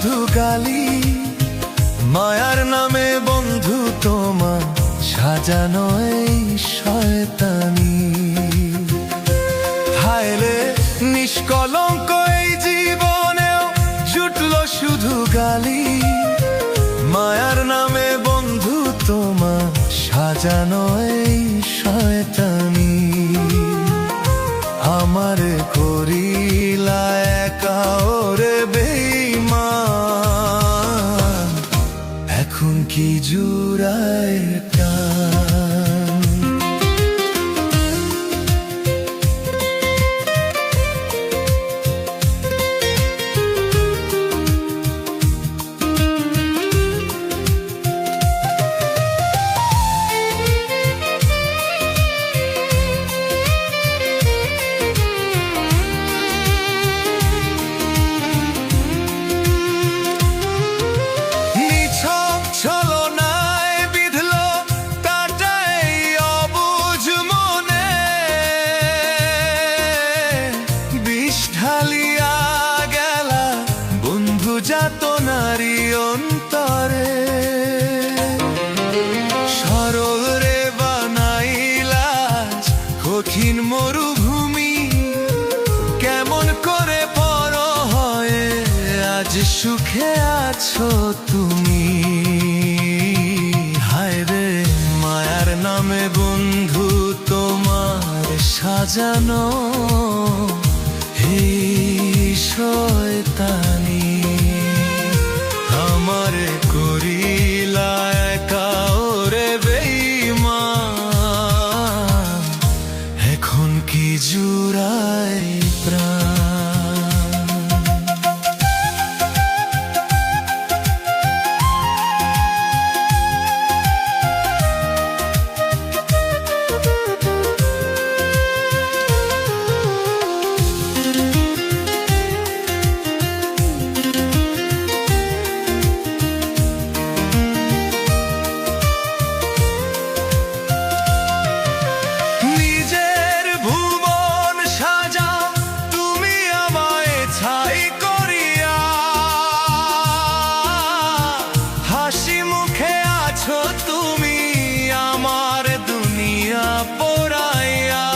শুধু গালি, মায়ার নামে বন্ধু তোমার সাজানো এই শয়তানি। হায়রে নিষ্কলঙ্ক এই জীবনেও জুটলো শুধু গালি, মায়ার নামে বন্ধু তোমার সাজানো এই শয়তানি। আমারে করিলা একা ওরে বেঈমান, এখন কি জুড়ায় টান। ঢালিয়া গেলা বন্ধু যাতনারি অন্তরে, সরল রে বানাইলা কঠিন মরুভূমি। কেমন করে পর হয়ে আজ সুখে আছো তুমি। হায় রে মায়ার নামে বন্ধু তোমার সাজানো শয়তানি। আমারে করিলা একা ওরে বেঈমান, এখন কি জুড়ায় প্রাণ। তুমি আমার দুনিয়া পোড়াইয়া,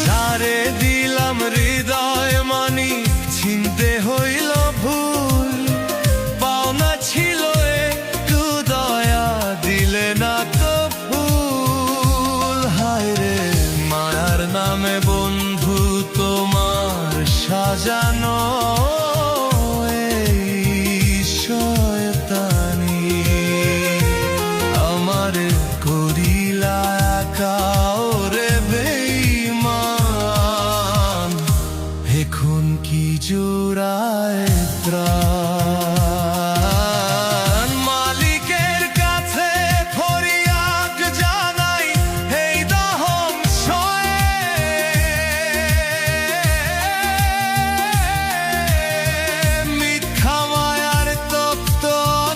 যারে দিলাম হৃদয় মানি চিনতে হইল ভুল। পাওনা ছিল একটু দয়া, দিলে না তো ফুল। হায় রে মায়ার নামে বন্ধু তোমার সাজানো করিলা একা ওরে বেঈমান, এখন কি জোড়ায় প্রাণ। মালিকের কাছে ফরিয়াদ জানাই এই দহন সয়ে, মিথ্যা মায়ার তপ্ত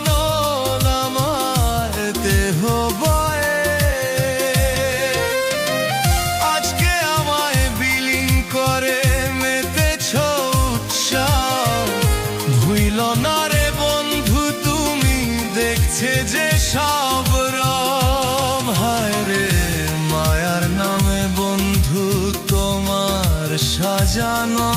নল আমার দেহ না রে বন্ধু তুমি দেখছে যে সব রম। হায় রে মায়ার নামে বন্ধু তোমার সাজানো